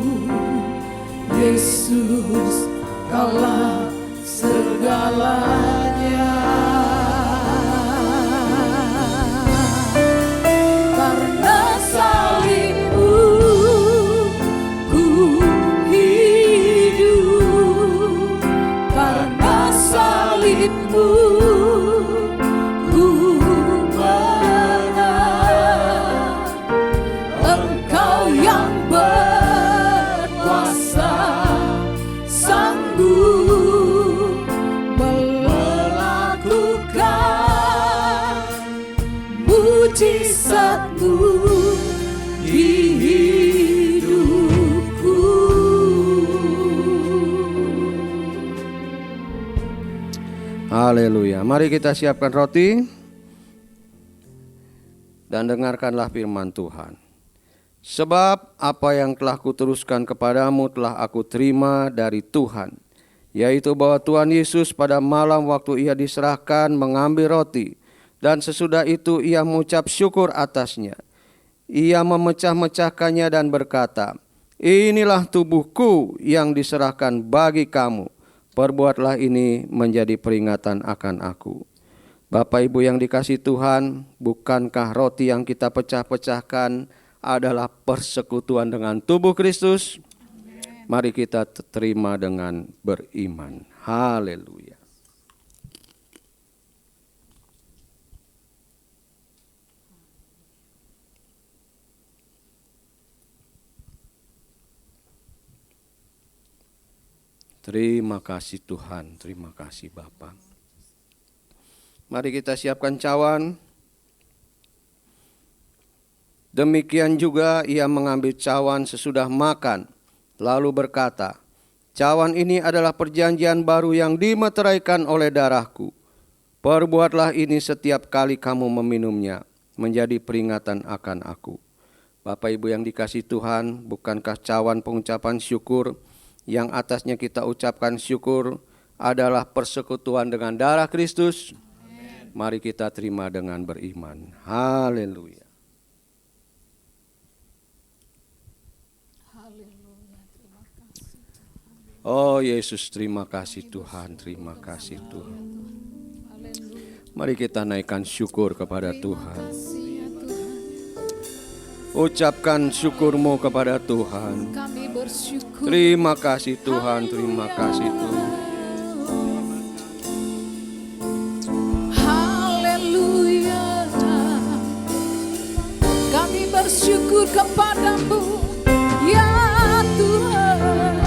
Yesus, Kaulah segalanya. Karena salib-Mu ku hidup. Karena salib-Mu ku menang. Engkau yang berkuasa, sanggup melakukan mujizat-Mu di hidupku. Haleluya. Mari kita siapkan roti dan dengarkanlah firman Tuhan. Sebab apa yang telah kuteruskan kepadamu telah aku terima dari Tuhan, yaitu bahwa Tuhan Yesus pada malam waktu Ia diserahkan mengambil roti, dan sesudah itu Ia mengucap syukur atasnya. Ia memecah-mecahkannya dan berkata, inilah tubuhku yang diserahkan bagi kamu. Perbuatlah ini menjadi peringatan akan aku. Bapak Ibu yang dikasihi Tuhan, bukankah roti yang kita pecah-pecahkan adalah persekutuan dengan tubuh Kristus? Mari kita terima dengan beriman. Haleluya. Terima kasih Tuhan, terima kasih Bapa. Mari kita siapkan cawan. Demikian juga ia mengambil cawan sesudah makan, lalu berkata, cawan ini adalah perjanjian baru yang dimeteraikan oleh darahku. Perbuatlah ini setiap kali kamu meminumnya, menjadi peringatan akan aku. Bapak Ibu yang dikasihi Tuhan, bukankah cawan pengucapan syukur yang atasnya kita ucapkan syukur adalah persekutuan dengan darah Kristus? Amen. Mari kita terima dengan beriman. Haleluya. Oh Yesus, terima kasih Tuhan, terima kasih Tuhan. Mari kita naikkan syukur kepada Tuhan. Ucapkan syukurmu kepada Tuhan. Kami bersyukur. Terima kasih Tuhan, terima kasih Tuhan. Haleluya. Kami bersyukur kepadamu, ya Tuhan.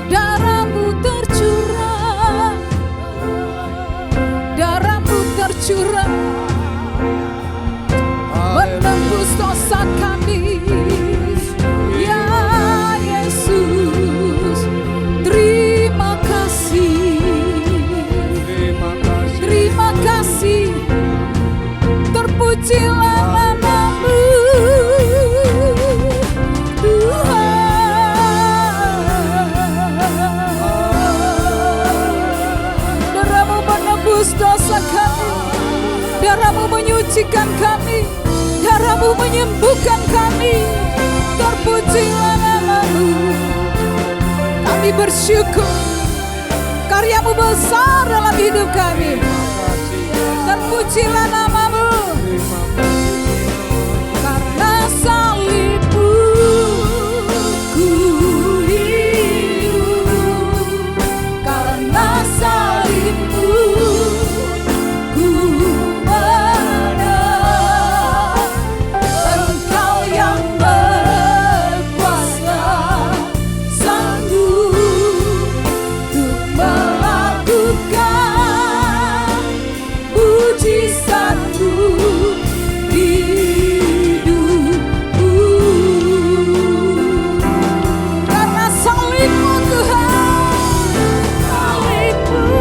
Darahmu tercurah, darahmu tercurah, menembus dosa kami, ya Yesus. Terima kasih, terima kasih. Terpujilah namamu, Tuhan. Darahmu menebus dosa kami, darahmu menyucikan kami, darahmu menyembuhkan kami. Terpujilah namamu. Kami bersyukur, karyamu besar dalam hidup kami. Terpujilah namamu. Karena salibmu ku hidup, karena salibmu ku menang. Engkau yang berkuasa, sanggup untuk melakukan mujizat-Mu di hidupku. Karena salib-Mu Tuhan, salib-Mu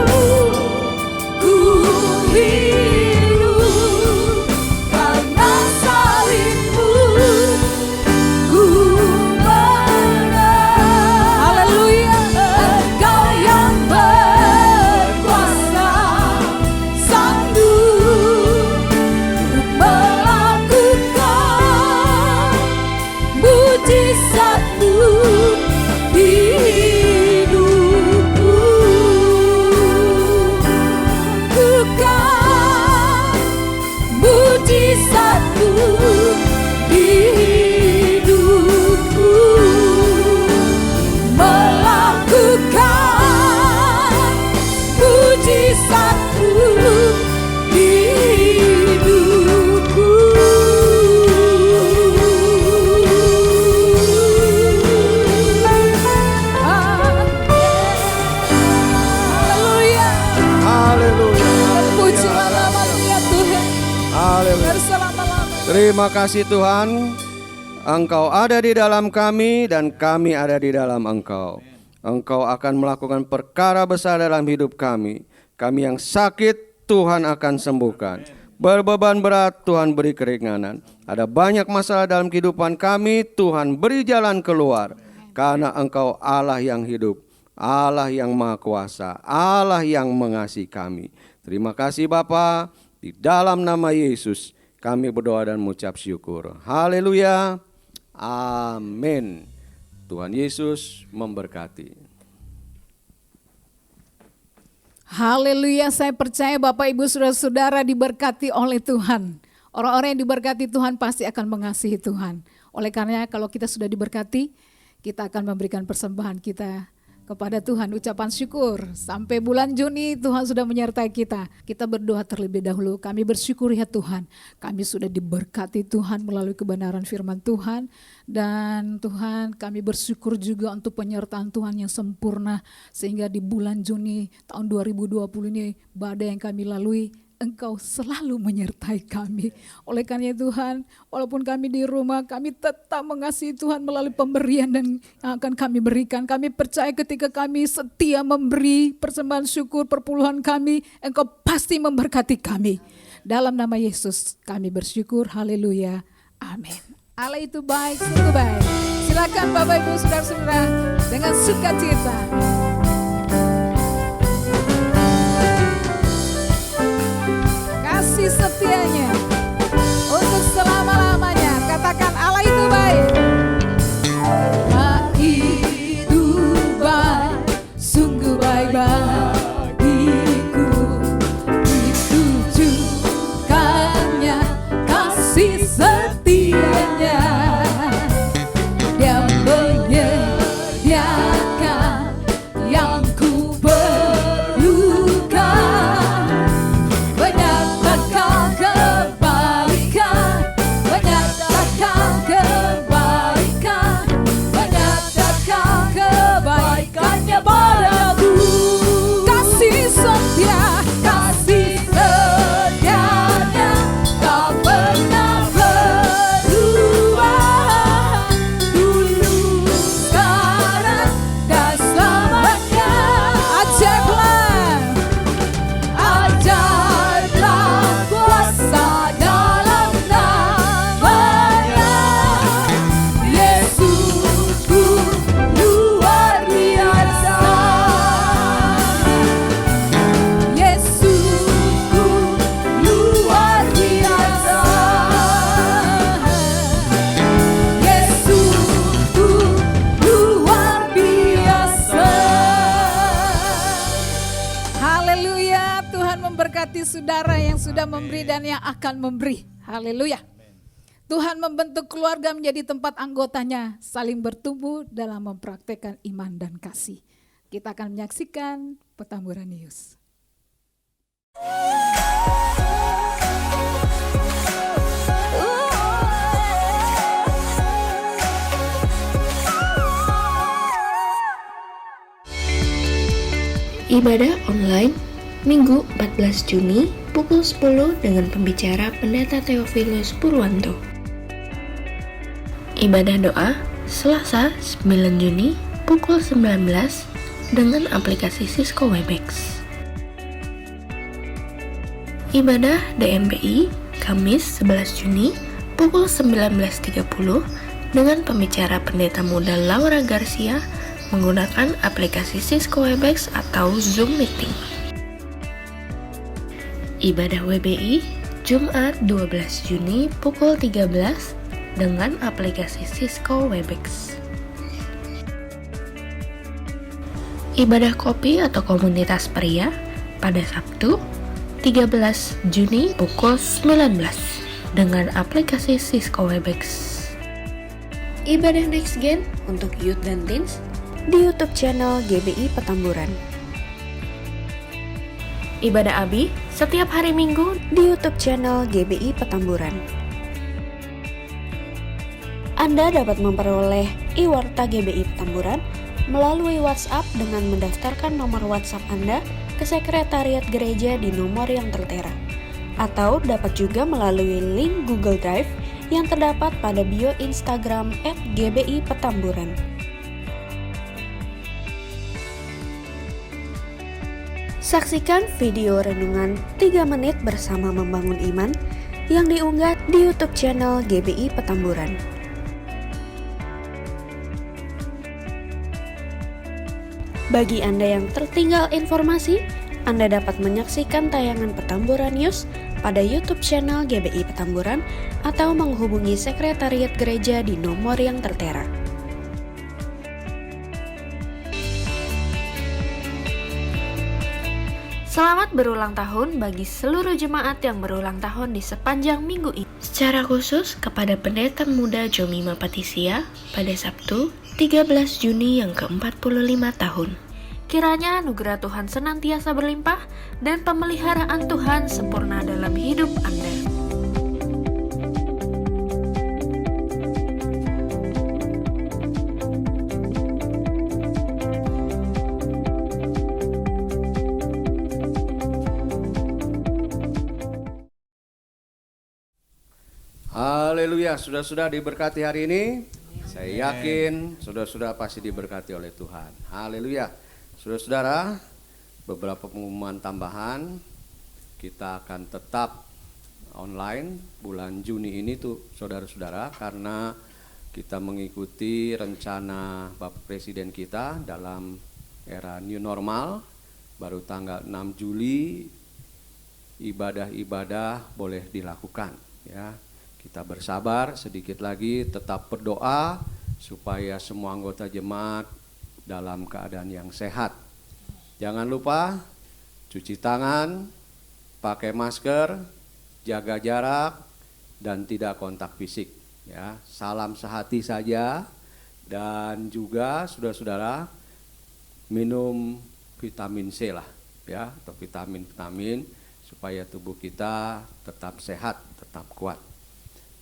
ku hidup, karena salib-Mu ku menang. Haleluya. Engkau yang berkuasa, sanggup untuk melakukan mujizat-Mu di hidupku. Bukan mujizat-Mu di hidupku. Melakukan mujizat-Mu di hidupku. Haleluya. Haleluya. Pujilah nama-Mu ya Tuhan, Haleluya. berselama-lamanya. Terima kasih Tuhan. Engkau ada di dalam kami dan kami ada di dalam Engkau. Engkau akan melakukan perkara besar dalam hidup kami. Kami yang sakit Tuhan akan sembuhkan. Berbeban berat Tuhan beri keringanan. Ada banyak masalah dalam kehidupan kami, Tuhan beri jalan keluar. Karena Engkau Allah yang hidup, Allah yang maha kuasa, Allah yang mengasihi kami. Terima kasih Bapa. Di dalam nama Yesus kami berdoa dan mengucap syukur. Haleluya. Amin. Tuhan Yesus memberkati. Haleluya, saya percaya Bapak Ibu Saudara-saudara diberkati oleh Tuhan. Orang-orang yang diberkati Tuhan pasti akan mengasihi Tuhan. Oleh karena kalau kita sudah diberkati, kita akan memberikan persembahan kita kepada Tuhan ucapan syukur. Sampai bulan Juni Tuhan sudah menyertai kita. Kita berdoa terlebih dahulu. Kami bersyukur ya Tuhan, kami sudah diberkati Tuhan melalui kebenaran firman Tuhan. Dan Tuhan, kami bersyukur juga untuk penyertaan Tuhan yang sempurna, sehingga di bulan Juni tahun 2020 ini badai yang kami lalui, Engkau selalu menyertai kami. Oleh karena Tuhan, walaupun kami di rumah, kami tetap mengasihi Tuhan melalui pemberian dan yang akan kami berikan. Kami percaya ketika kami setia memberi persembahan syukur perpuluhan kami, Engkau pasti memberkati kami. Dalam nama Yesus kami bersyukur, haleluya, amin. Allah itu baik, sungguh baik. Silakan Bapak Ibu Saudara-saudara dengan sukacita. Kasih setianya untuk selama-lamanya. Katakan Allah itu baik. Allah itu baik, sungguh baik bagiku. Ditujukannya kasih setianya. Dia menyediakan yang ku perlukan. Menyatakan kebaikan, menyatakan kebaikan, menyatakan kebaikannya padaku. Kasih setia, kasih setianya tak pernah berubah. Dulu, sekarang, dan selamanya. Ajaiblah, ajaiblah kuasa dalam namanya. Yesusku luar biasa. Yesusku luar biasa. Yesusku luar biasa. Haleluya, Tuhan memberkati saudara yang sudah memberi dan yang akan memberi. Haleluya. Tuhan membentuk keluarga menjadi tempat anggotanya saling bertumbuh dalam mempraktekkan iman dan kasih. Kita akan menyaksikan Petamburan News. Ibadah online Minggu 14 Juni pukul 10 dengan pembicara Pendeta Theophilus Purwanto. Ibadah doa Selasa 9 Juni pukul 19 dengan aplikasi Cisco Webex. Ibadah DMBI Kamis 11 Juni pukul 19.30 dengan pembicara Pendeta Muda Laura Garcia menggunakan aplikasi Cisco Webex atau Zoom Meeting. Ibadah WBI Jumat 12 Juni pukul 13 dengan aplikasi Cisco Webex. Ibadah kopi atau komunitas pria pada Sabtu 13 Juni pukul 19 dengan aplikasi Cisco Webex. Ibadah Next Gen untuk youth dan teens di YouTube channel GBI Petamburan. Ibadah Abi setiap hari Minggu di YouTube channel GBI Petamburan. Anda dapat memperoleh e-warta GBI Petamburan melalui WhatsApp dengan mendaftarkan nomor WhatsApp Anda ke Sekretariat Gereja di nomor yang tertera, atau dapat juga melalui link Google Drive yang terdapat pada bio Instagram @GBI Petamburan. Saksikan video renungan 3 menit bersama membangun iman yang diunggah di YouTube channel GBI Petamburan. Bagi Anda yang tertinggal informasi, Anda dapat menyaksikan tayangan Petamburan News pada YouTube channel GBI Petamburan atau menghubungi Sekretariat Gereja di nomor yang tertera. Selamat berulang tahun bagi seluruh jemaat yang berulang tahun di sepanjang minggu ini. Secara khusus kepada Pendeta Muda Jomima Patisia pada Sabtu 13 Juni yang ke-45 tahun. Kiranya anugerah Tuhan senantiasa berlimpah dan pemeliharaan Tuhan sempurna dalam hidup Anda. Haleluya, saudara-saudara diberkati hari ini. Saya yakin saudara-saudara pasti diberkati oleh Tuhan. Haleluya. Saudara-saudara, beberapa pengumuman tambahan. Kita akan tetap online bulan Juni ini tuh saudara-saudara, karena kita mengikuti rencana Bapak Presiden kita dalam era new normal. Baru tanggal 6 Juli ibadah-ibadah boleh dilakukan, ya. Kita bersabar sedikit lagi, tetap berdoa supaya semua anggota jemaat dalam keadaan yang sehat. Jangan lupa cuci tangan, pakai masker, jaga jarak, dan tidak kontak fisik. Ya, salam sehati saja, dan juga saudara-saudara minum vitamin C lah, ya, atau vitamin supaya tubuh kita tetap sehat, tetap kuat.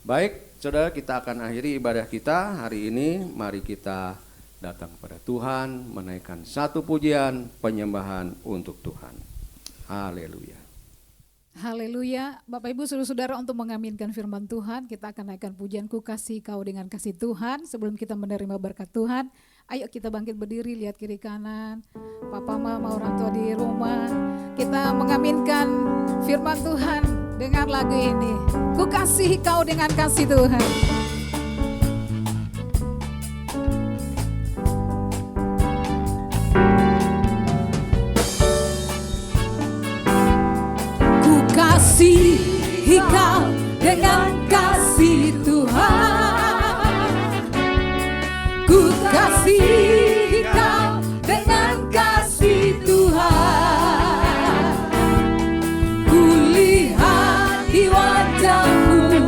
Baik, saudara, kita akan akhiri ibadah kita hari ini. Mari kita datang kepada Tuhan, menaikkan satu pujian penyembahan untuk Tuhan. Haleluya. Haleluya. Bapak Ibu saudara-saudara, untuk mengaminkan firman Tuhan, kita akan naikkan pujian Ku Kasih Kau dengan Kasih Tuhan. Sebelum kita menerima berkat Tuhan, ayo kita bangkit berdiri, lihat kiri kanan. Papa, mama, orang tua di rumah, kita mengaminkan firman Tuhan dengan lagu ini. Ku kasih kau dengan kasih Tuhan. Ku kasih kau dengan kasih Tuhan. Ku kasih kau dengan kasih Tuhan. Kulihat di wajahmu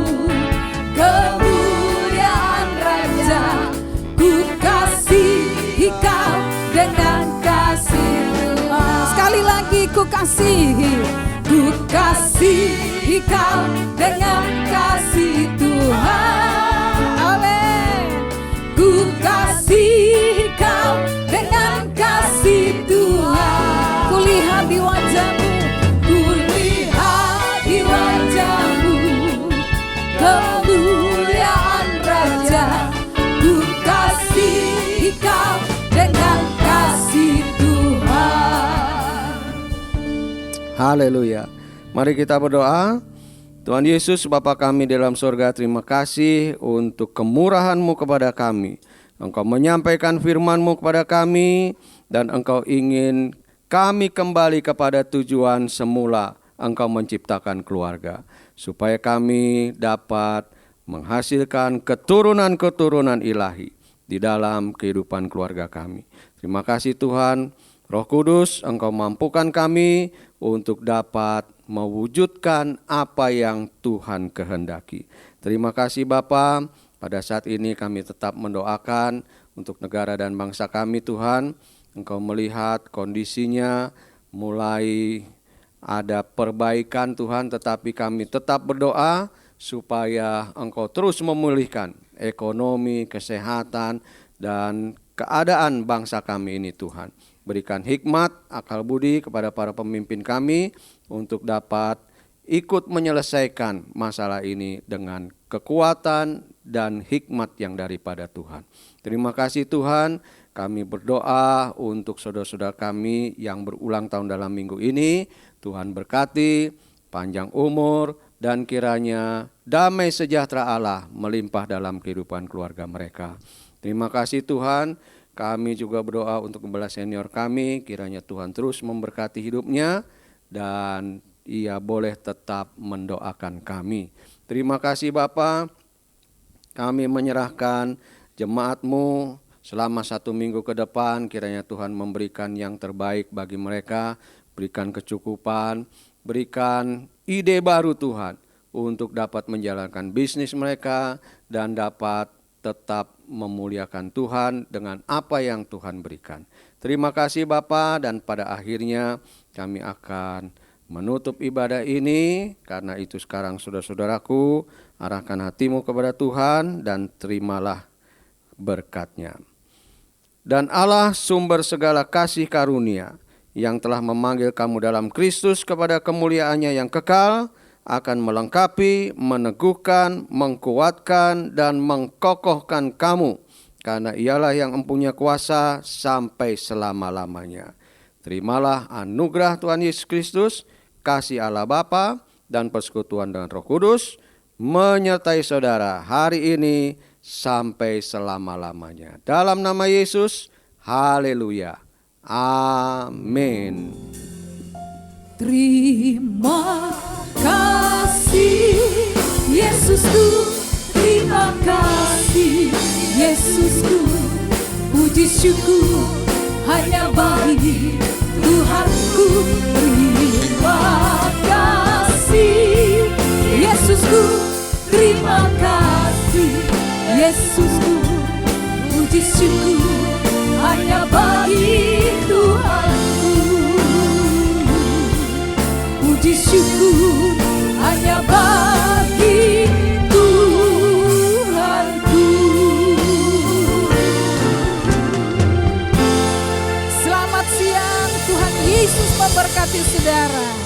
kemuliaan Raja. Ku kasih kau dengan kasih Tuhan. Sekali lagi ku kasih kau dengan kasih Tuhan. Amin. Ku kasih kau dengan kasih Tuhan. Kulihat di wajahmu, kulihat di wajahmu kemuliaan Raja. Ku kasih kau dengan kasih Tuhan. Haleluya. Mari kita berdoa. Tuhan Yesus, Bapa kami dalam sorga, terima kasih untuk kemurahan-Mu kepada kami. Engkau menyampaikan firman-Mu kepada kami, dan Engkau ingin kami kembali kepada tujuan semula Engkau menciptakan keluarga, supaya kami dapat menghasilkan keturunan-keturunan ilahi di dalam kehidupan keluarga kami. Terima kasih Tuhan. Roh Kudus, Engkau mampukan kami untuk dapat mewujudkan apa yang Tuhan kehendaki. Terima kasih Bapa. Pada saat ini kami tetap mendoakan untuk negara dan bangsa kami Tuhan. Engkau melihat kondisinya mulai ada perbaikan Tuhan, tetapi kami tetap berdoa supaya Engkau terus memulihkan ekonomi, kesehatan, dan keadaan bangsa kami ini Tuhan. Berikan hikmat, akal budi kepada para pemimpin kami untuk dapat ikut menyelesaikan masalah ini dengan kekuatan dan hikmat yang daripada Tuhan. Terima kasih Tuhan, kami berdoa untuk saudara-saudara kami yang berulang tahun dalam minggu ini. Tuhan berkati, panjang umur, dan kiranya damai sejahtera Allah melimpah dalam kehidupan keluarga mereka. Terima kasih Tuhan. Kami juga berdoa untuk kembali senior kami, kiranya Tuhan terus memberkati hidupnya dan ia boleh tetap mendoakan kami. Terima kasih Bapa, kami menyerahkan jemaat-Mu selama 1 minggu ke depan, kiranya Tuhan memberikan yang terbaik bagi mereka, berikan kecukupan, berikan ide baru Tuhan untuk dapat menjalankan bisnis mereka dan dapat tetap memuliakan Tuhan dengan apa yang Tuhan berikan. Terima kasih Bapa, dan pada akhirnya kami akan menutup ibadah ini. Karena itu sekarang saudara-saudaraku, arahkan hatimu kepada Tuhan dan terimalah berkat-Nya. Dan Allah sumber segala kasih karunia yang telah memanggil kamu dalam Kristus kepada kemuliaan-Nya yang kekal, akan melengkapi, meneguhkan, mengkuatkan, dan mengkokohkan kamu, karena Ialah yang mempunyai kuasa sampai selama-lamanya. Terimalah anugerah Tuhan Yesus Kristus, kasih Allah Bapa, dan persekutuan dengan Roh Kudus, menyertai saudara hari ini sampai selama-lamanya. Dalam nama Yesus, haleluya. Amin. Terima kasih Yesusku, terima kasih Yesusku, puji syukur hanya bagi Tuhanku. Terima kasih Yesusku, terima kasih Yesusku, puji syukur hanya bagi Tuhanku. Puji syukur hanya bagi Tuhanku. Selamat siang, Tuhan Yesus memberkati saudara.